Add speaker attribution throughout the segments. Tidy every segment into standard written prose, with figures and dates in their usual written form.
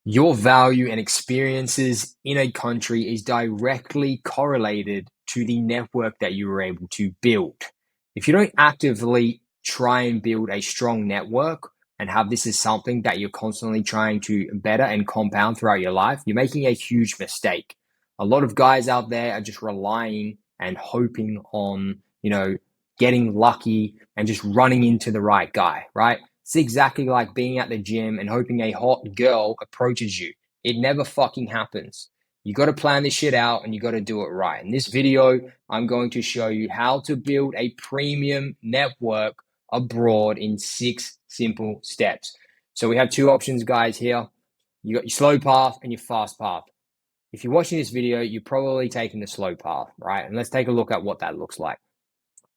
Speaker 1: Your value and experiences in a country is directly correlated to the network that you were able to build. If you don't actively try and build a strong network and have this as something that you're constantly trying to better and compound throughout your life, you're making a huge mistake. A lot of guys out there are just relying and hoping on, getting lucky and just running into the right guy, right? It's exactly like being at the gym and hoping a hot girl approaches you. It never fucking happens. You got to plan this shit out and you got to do it right. In this video, I'm going to show you how to build a premium network abroad in 6 simple steps. So we have 2 options, guys, here. You got your slow path and your fast path. If you're watching this video, you're probably taking the slow path, right? And let's take a look at what that looks like.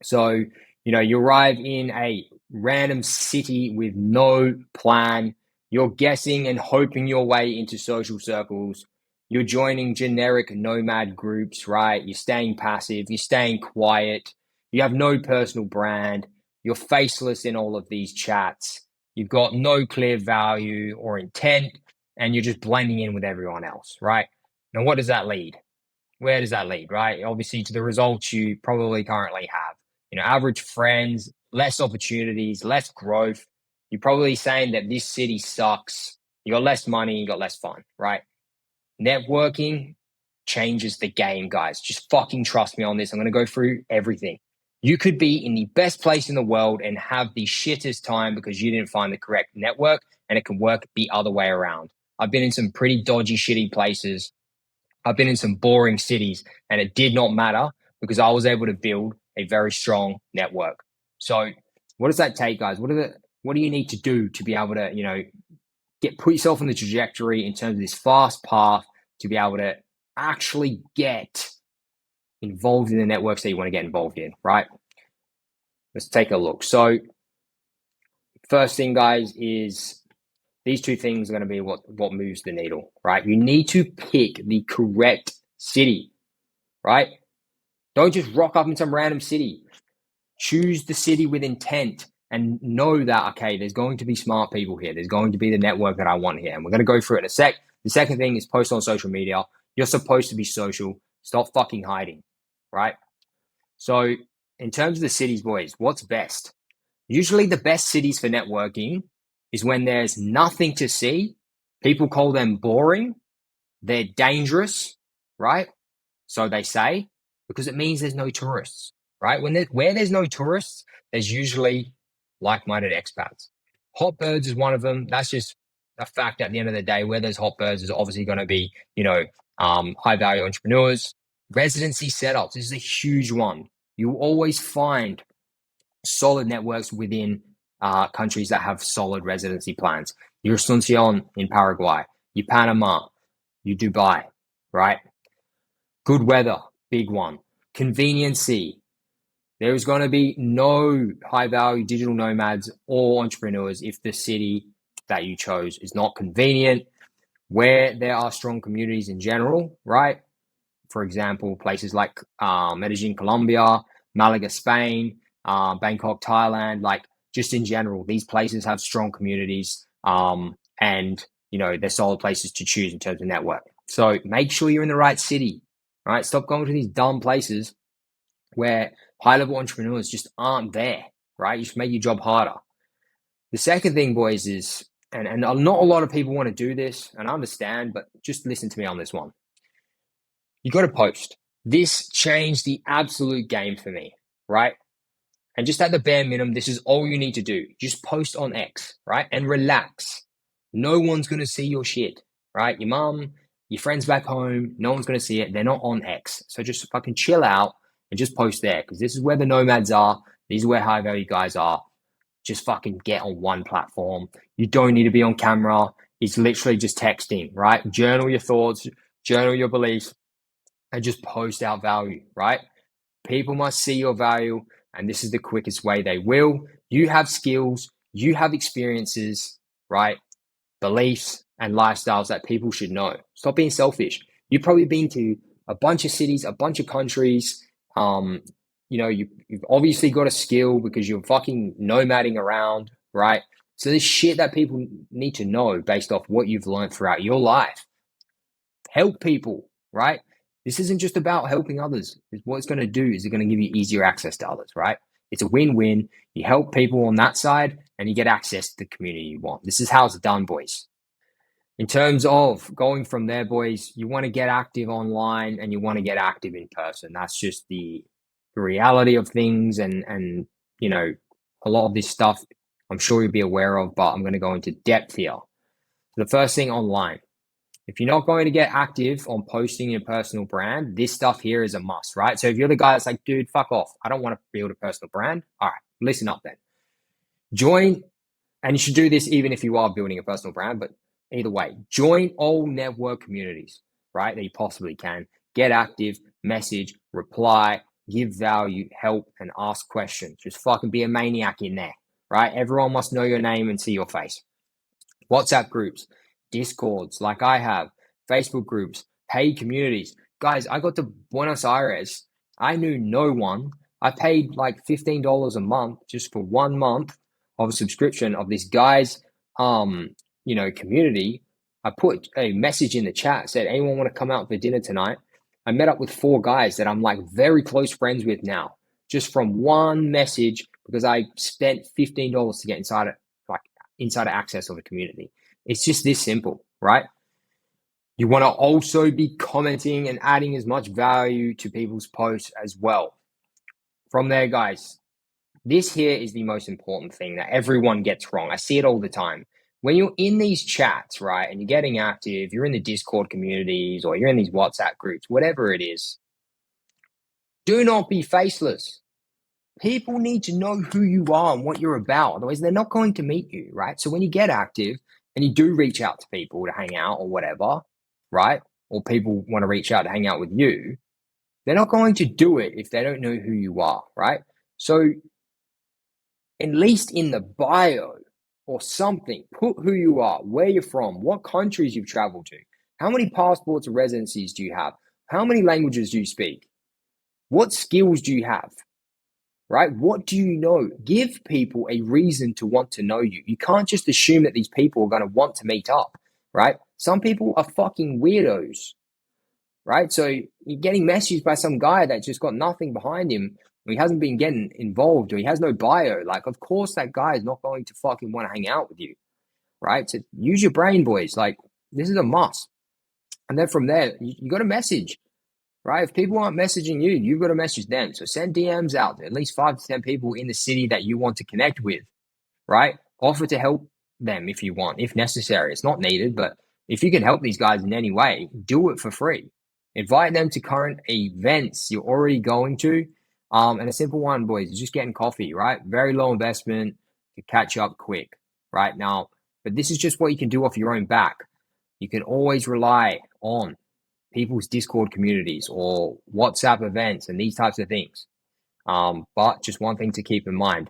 Speaker 1: So, you arrive in a random city with no plan. You're guessing and hoping your way into social circles. You're joining generic nomad groups, right? You're staying passive. You're staying quiet. You have no personal brand. You're faceless in all of these chats. You've got no clear value or intent, and you're just blending in with everyone else, right? Now, what does that lead? Where does that lead, right? Obviously, to the results you probably currently have. Average friends, less opportunities, less growth. You're probably saying that this city sucks. You got less money, you got less fun, right? Networking changes the game, guys. Just fucking trust me on this. I'm going to go through everything. You could be in the best place in the world and have the shittest time because you didn't find the correct network, and it can work the other way around. I've been in some pretty dodgy, shitty places. I've been in some boring cities, and it did not matter because I was able to build a very strong network. So what does that take, guys? What do you need to do to be able to, put yourself on the trajectory in terms of this fast path to be able to actually get involved in the networks that you want to get involved in, right? Let's take a look. So first thing, guys, is these 2 things are going to be what moves the needle, right? You need to pick the correct city, right? Don't just rock up in some random city. Choose the city with intent and know that, okay, there's going to be smart people here. There's going to be the network that I want here. And we're going to go through it in a sec. The second thing is post on social media. You're supposed to be social. Stop fucking hiding, right? So in terms of the cities, boys, what's best? Usually the best cities for networking is when there's nothing to see. People call them boring. They're dangerous, right? So they say, because it means there's no tourists, right? Where there's no tourists, there's usually like-minded expats. Hot birds is one of them. That's just a fact at the end of the day. Where there's hot birds is obviously going to be, high-value entrepreneurs. Residency setups, this is a huge one. You always find solid networks within countries that have solid residency plans. Your Asuncion in Paraguay, your Panama, your Dubai, right? Good weather, big one. Conveniency. There is going to be no high-value digital nomads or entrepreneurs if the city that you chose is not convenient. Where there are strong communities in general, right? For example, places like Medellin, Colombia, Malaga, Spain, Bangkok, Thailand, like just in general, these places have strong communities and, they're solid places to choose in terms of network. So make sure you're in the right city, right? Stop going to these dumb places where high-level entrepreneurs just aren't there, right? You should make your job harder. The second thing, boys, is, and not a lot of people want to do this, and I understand, but just listen to me on this one. You got to post. This changed the absolute game for me, right? And just at the bare minimum, this is all you need to do. Just post on X, right? And relax. No one's going to see your shit, right? Your mom, your friends back home, no one's going to see it. They're not on X. So just fucking chill out and just post there because this is where the nomads are. These are where high value guys are. Just fucking get on one platform. You don't need to be on camera. It's literally just texting, right? Journal your thoughts, journal your beliefs, and just post out value, right? People must see your value, and this is the quickest way they will. You have skills, you have experiences, right? Beliefs and lifestyles that people should know. Stop being selfish. You've probably been to a bunch of cities, a bunch of countries. You've obviously got a skill because you're fucking nomading around, right? So there's shit that people need to know based off what you've learned throughout your life. Help people, right? This isn't just about helping others. What it's going to do is it's going to give you easier access to others, right? It's a win-win. You help people on that side and you get access to the community you want. This is how it's done, boys. In terms of going from there, boys, you want to get active online and you want to get active in person. That's just the reality of things. And you know, a lot of this stuff I'm sure you'll be aware of, but I'm going to go into depth here. The first thing, online. If you're not going to get active on posting your personal brand, this stuff here is a must, right? So if you're the guy that's like, dude, fuck off, I don't want to build a personal brand. All right, listen up then. Join, and you should do this even if you are building a personal brand, but either way, join all network communities, right? That you possibly can. Get active, message, reply, give value, help, and ask questions. Just fucking be a maniac in there, right? Everyone must know your name and see your face. WhatsApp groups, Discords, like I have, Facebook groups, paid communities. Guys, I got to Buenos Aires. I knew no one. I paid like $15 a month just for 1 month of a subscription of this guy's, community. I put a message in the chat, said, anyone want to come out for dinner tonight? I met up with 4 guys that I'm like very close friends with now, just from one message because I spent $15 to get insider access of a community. It's just this simple, right? You want to also be commenting and adding as much value to people's posts as well. From there, guys, this here is the most important thing that everyone gets wrong. I see it all the time. When you're in these chats, right, and you're getting active, you're in the Discord communities or you're in these WhatsApp groups, whatever it is, do not be faceless. People need to know who you are and what you're about. Otherwise, they're not going to meet you, right? So when you get active and you do reach out to people to hang out or whatever, right? Or people want to reach out to hang out with you, they're not going to do it if they don't know who you are, right? So at least in the bio or something, put who you are, where you're from, what countries you've traveled to, how many passports or residencies do you have, how many languages do you speak, what skills do you have? Right? What do you know? Give people a reason to want to know you. You can't just assume that these people are going to want to meet up, right? Some people are fucking weirdos, right? So you're getting messaged by some guy that just got nothing behind him, or he hasn't been getting involved, or he has no bio. Like, of course, that guy is not going to fucking want to hang out with you, right? So use your brain, boys. Like, this is a must. And then from there, you got to message. Right? If people aren't messaging you, you've got to message them. So send DMs out to at least 5 to 10 people in the city that you want to connect with, right? Offer to help them if you want, if necessary. It's not needed, but if you can help these guys in any way, do it for free. Invite them to current events you're already going to. And a simple one, boys, is just getting coffee, right? Very low investment to catch up quick, right? Now, but this is just what you can do off your own back. You can always rely on people's Discord communities or WhatsApp events and these types of things. But just one thing to keep in mind,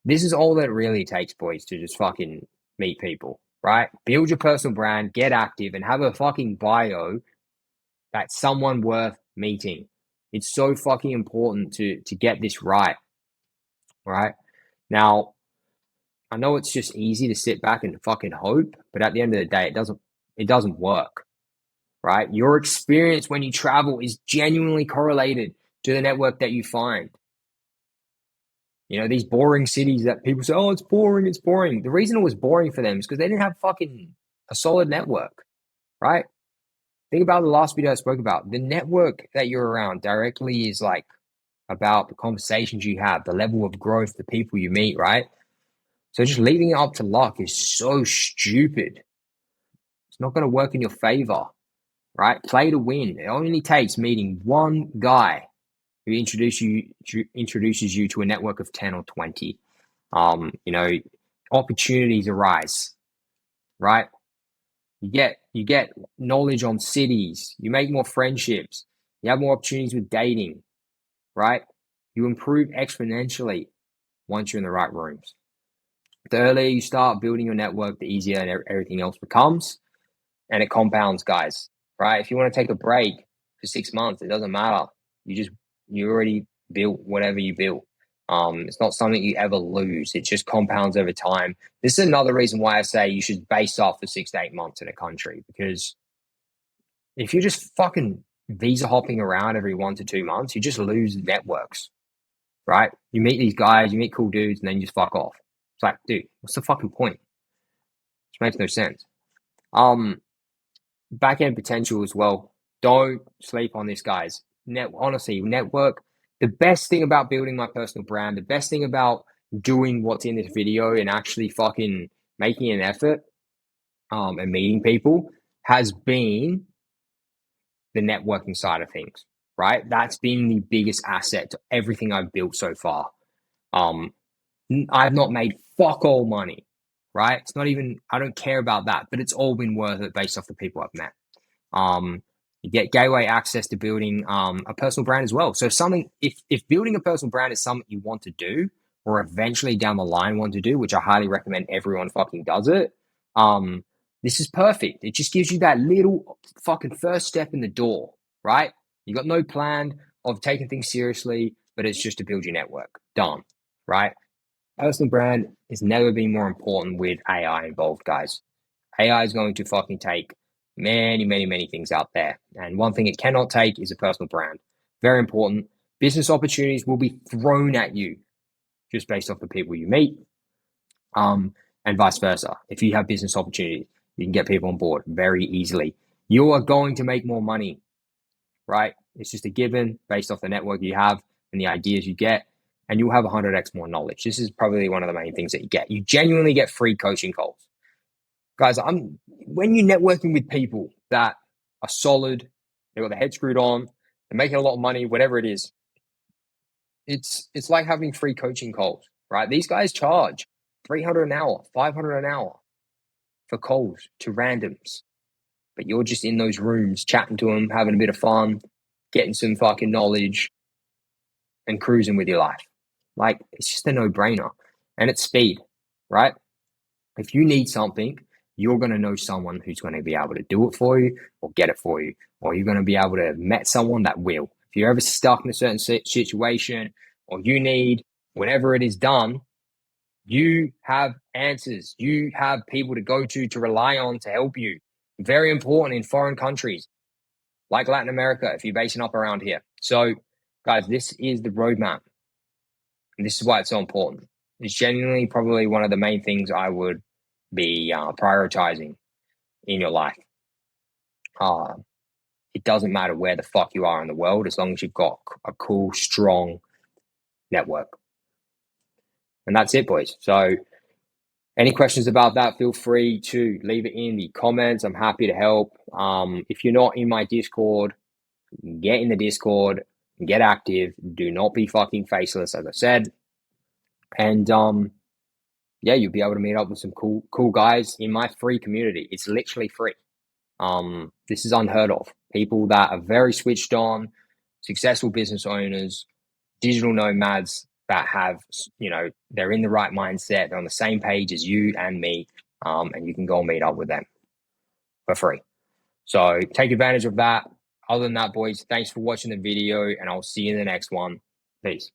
Speaker 1: this is all that it really takes, boys, to just fucking meet people, right? Build your personal brand, get active, and have a fucking bio that's someone worth meeting. It's so fucking important to get this right? Now, I know it's just easy to sit back and fucking hope, but at the end of the day, it doesn't work. Right? Your experience when you travel is genuinely correlated to the network that you find. You know, these boring cities that people say, oh, it's boring, it's boring. The reason it was boring for them is because they didn't have fucking a solid network, right? Think about the last video I spoke about. The network that you're around directly is like about the conversations you have, the level of growth, the people you meet, right? So just leaving it up to luck is so stupid. It's not going to work in your favor. Right? Play to win. It only takes meeting one guy who introduces you to a network of 10 or 20. Opportunities arise, right? You get knowledge on cities, you make more friendships, you have more opportunities with dating, right? You improve exponentially once you're in the right rooms. The earlier you start building your network, the easier and everything else becomes, and it compounds, guys. Right? If you want to take a break for 6 months, it doesn't matter. You already built whatever you built. It's not something you ever lose. It just compounds over time. This is another reason why I say you should base off for 6 to 8 months in a country, because if you're just fucking visa hopping around every 1 to 2 months, you just lose networks, right? You meet these guys, you meet cool dudes, and then you just fuck off. It's like, dude, what's the fucking point? Which makes no sense. Back end potential as well. Don't sleep on this, guys. Honestly, network. The best thing about building my personal brand, the best thing about doing what's in this video and actually fucking making an effort and meeting people has been the networking side of things, right? That's been the biggest asset to everything I've built so far. I've not made fuck all money, right? It's not even, I don't care about that, but it's all been worth it based off the people I've met. You get gateway access to building a personal brand as well. So if building a personal brand is something you want to do, or eventually down the line want to do, which I highly recommend everyone fucking does it, this is perfect. It just gives you that little fucking first step in the door, right? You got no plan of taking things seriously, but it's just to build your network. Done, right? Personal brand has never been more important with AI involved, guys. AI is going to fucking take many, many, many things out there. And one thing it cannot take is a personal brand. Very important. Business opportunities will be thrown at you just based off the people you meet, and vice versa. If you have business opportunities, you can get people on board very easily. You are going to make more money, right? It's just a given based off the network you have and the ideas you get, and you'll have 100x more knowledge. This is probably one of the main things that you get. You genuinely get free coaching calls. Guys, when you're networking with people that are solid, they've got their head screwed on, they're making a lot of money, whatever it is, it's like having free coaching calls, right? These guys charge $300 an hour, $500 an hour for calls to randoms, but you're just in those rooms chatting to them, having a bit of fun, getting some fucking knowledge, and cruising with your life. Like, it's just a no-brainer, and it's speed, right? If you need something, you're going to know someone who's going to be able to do it for you or get it for you, or you're going to be able to have met someone that will. If you're ever stuck in a certain situation or you need whatever it is done, you have answers. You have people to go to rely on to help you. Very important in foreign countries like Latin America if you're basing up around here. So, guys, this is the roadmap. And this is why it's so important. It's genuinely probably one of the main things I would be prioritizing in your life. It doesn't matter where the fuck you are in the world, as long as you've got a cool, strong network. And that's it, boys. So any questions about that, feel free to leave it in the comments. I'm happy to help. If you're not in my Discord, get in the Discord, get active. Do not be fucking faceless, as I said. And yeah, you'll be able to meet up with some cool guys in my free community. It's literally free. This is unheard of. People that are very switched on, successful business owners, digital nomads that have, they're in the right mindset. They're on the same page as you and me, and you can go and meet up with them for free. So take advantage of that. Other than that, boys, thanks for watching the video, and I'll see you in the next one. Peace.